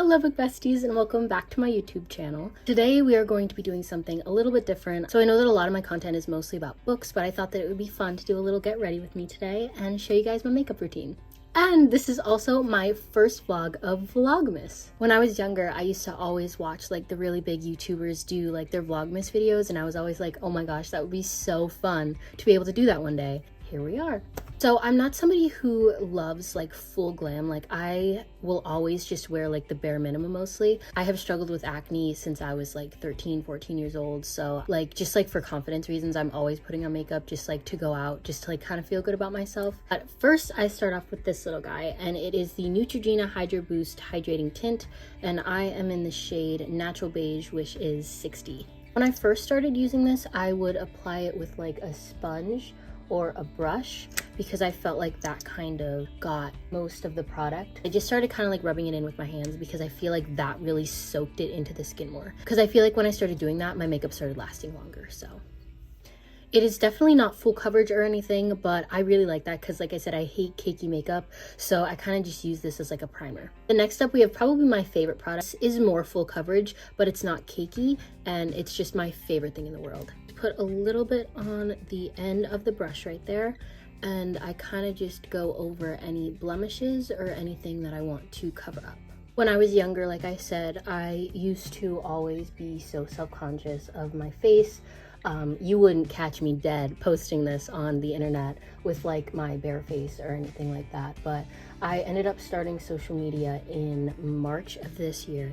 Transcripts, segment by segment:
Hello book besties and welcome back to my YouTube channel. Today we are going to be doing something a little bit different. So I know that a lot of my content is mostly about books, but I thought that it would be fun to do a little get ready with me today and show you guys my makeup routine. And this is also my first vlog of Vlogmas. When I was younger, I used to always watch like the really big YouTubers do like their Vlogmas videos, and I was always like, oh my gosh, that would be so fun to be able to do that one day. Here we are. So I'm not somebody who loves like full glam. Like I will always just wear like the bare minimum mostly. I have struggled with acne since I was like 13, 14 years old. So like just like for confidence reasons, I'm always putting on makeup just like to go out, just to like kind of feel good about myself. But first I start off with this little guy, and it is the Neutrogena Hydro Boost Hydrating Tint. And I am in the shade Natural Beige, which is 60. When I first started using this, I would apply it with like a sponge or a brush because I felt like that kind of got most of the product. I just started kind of like rubbing it in with my hands because I feel like that really soaked it into the skin more. Because I feel like when I started doing that, my makeup started lasting longer. So it is definitely not full coverage or anything, but I really like that because like I said, I hate cakey makeup. So I kind of just use this as like a primer. The next up, we have probably my favorite product. This is more full coverage, but it's not cakey, and it's just my favorite thing in the world. Put a little bit on the end of the brush right there, and I kind of just go over any blemishes or anything that I want to cover up. When I was younger, like I said, I used to always be so self-conscious of my face. You wouldn't catch me dead posting this on the internet with like my bare face or anything like that, but I ended up starting social media in March of this year.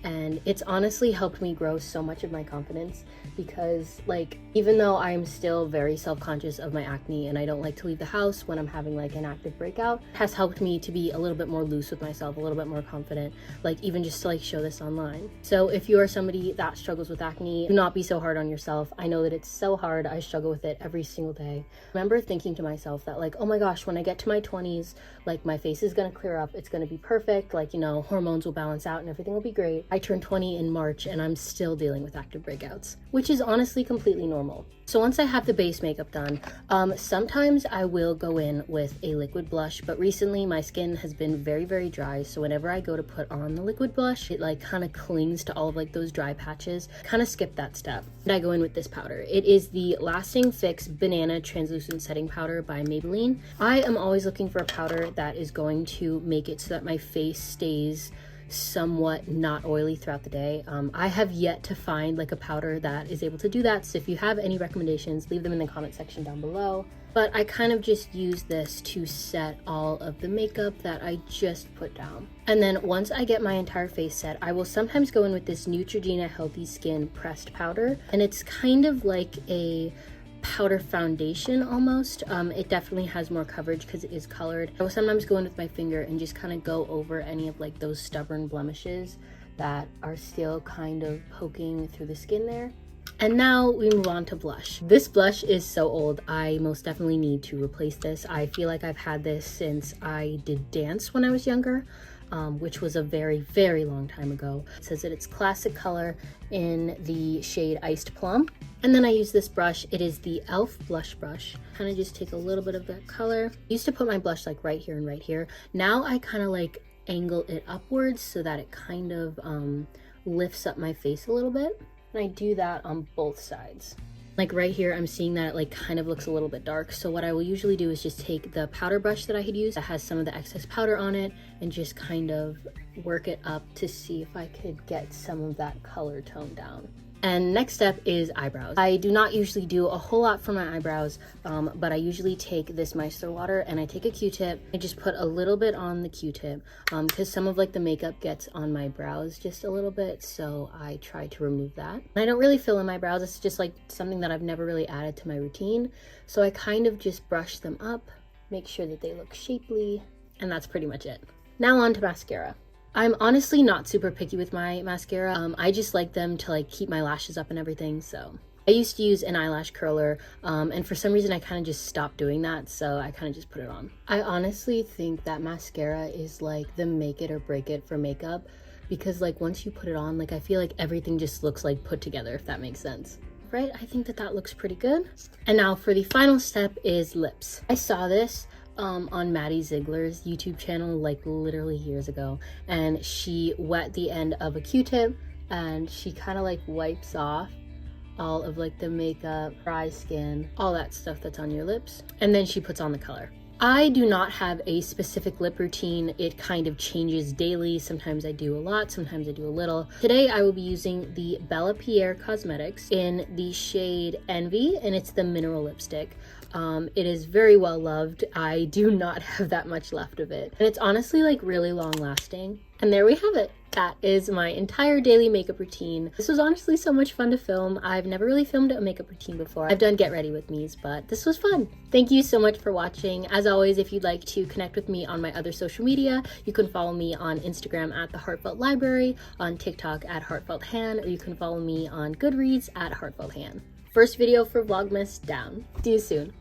And it's honestly helped me grow so much of my confidence because like, even though I'm still very self-conscious of my acne and I don't like to leave the house when I'm having like an active breakout, it has helped me to be a little bit more loose with myself, a little bit more confident, like even just to like show this online. So if you are somebody that struggles with acne, do not be so hard on yourself. I know that it's so hard. I struggle with it every single day. I remember thinking to myself that like, oh my gosh, when I get to my 20s, like my face is gonna clear up, it's gonna be perfect, like, you know, hormones will balance out and everything will be great. I turned 20 in March and I'm still dealing with active breakouts, which is honestly completely normal. So once I have the base makeup done, sometimes I will go in with a liquid blush, but recently my skin has been very, very dry. So whenever I go to put on the liquid blush, it like kind of clings to all of like those dry patches. Kind of skip that step. And I go in with this powder. It is the Lasting Fix Banana Translucent Setting Powder by Maybelline. I am always looking for a powder that is going to make it so that my face stays somewhat not oily throughout the day. I have yet to find like a powder that is able to do that, so if you have any recommendations, leave them in the comment section down below. But I kind of just use this to set all of the makeup that I just put down. And then once I get my entire face set, I will sometimes go in with this Neutrogena Healthy Skin Pressed Powder, and it's kind of like a powder foundation almost. It definitely has more coverage because it is colored. I will sometimes go in with my finger and just kind of go over any of like those stubborn blemishes that are still kind of poking through the skin there. And now we move on to blush. This blush is so old. I most definitely need to replace this. I feel like I've had this since I did dance when I was younger, which was a very, very long time ago. It says that it's classic color in the shade Iced Plum. And then I use this brush. It is the e.l.f. blush brush. Kind of just take a little bit of that color. I used to put my blush like right here and right here. Now I kind of like angle it upwards so that it kind of lifts up my face a little bit. And I do that on both sides. Like right here, I'm seeing that it like kind of looks a little bit dark. So what I will usually do is just take the powder brush that I had used that has some of the excess powder on it and just kind of work it up to see if I could get some of that color tone down. And next step is eyebrows. I do not usually do a whole lot for my eyebrows, but I usually take this micellar water and I take a Q-tip. I just put a little bit on the Q-tip because some of like the makeup gets on my brows just a little bit, so I try to remove that. And I don't really fill in my brows. It's just like something that I've never really added to my routine. So I kind of just brush them up, make sure that they look shapely, and that's pretty much it. Now on to mascara. I'm honestly not super picky with my mascara. I just like them to like keep my lashes up and everything. So I used to use an eyelash curler, and for some reason I kind of just stopped doing that, so I kind of just put it on. I honestly think that mascara is like the make it or break it for makeup, because like once you put it on, like I feel like everything just looks like put together, if that makes sense. Right, I think that that looks pretty good. And now for the final step is lips. I saw this on Maddie Ziegler's YouTube channel like literally years ago, and she wet the end of a Q-tip and she kind of like wipes off all of like the makeup, dry skin, all that stuff that's on your lips, and then she puts on the color. I do not have a specific lip routine. It kind of changes daily. Sometimes I do a lot, sometimes I do a little. Today I will be using the Bella Pierre Cosmetics in the shade Envy, and it's the mineral lipstick. It is very well loved. I do not have that much left of it, and it's honestly like really long lasting. And there we have it. That is my entire daily makeup routine. This was honestly so much fun to film. I've never really filmed a makeup routine before. I've done get ready with me's, but this was fun. Thank you so much for watching. As always, if you'd like to connect with me on my other social media, you can follow me on Instagram at the Heartfelt Library, on TikTok at heartfelthan, or you can follow me on GOODREADS at heartfelthan. First video for vlogmas down. See you soon.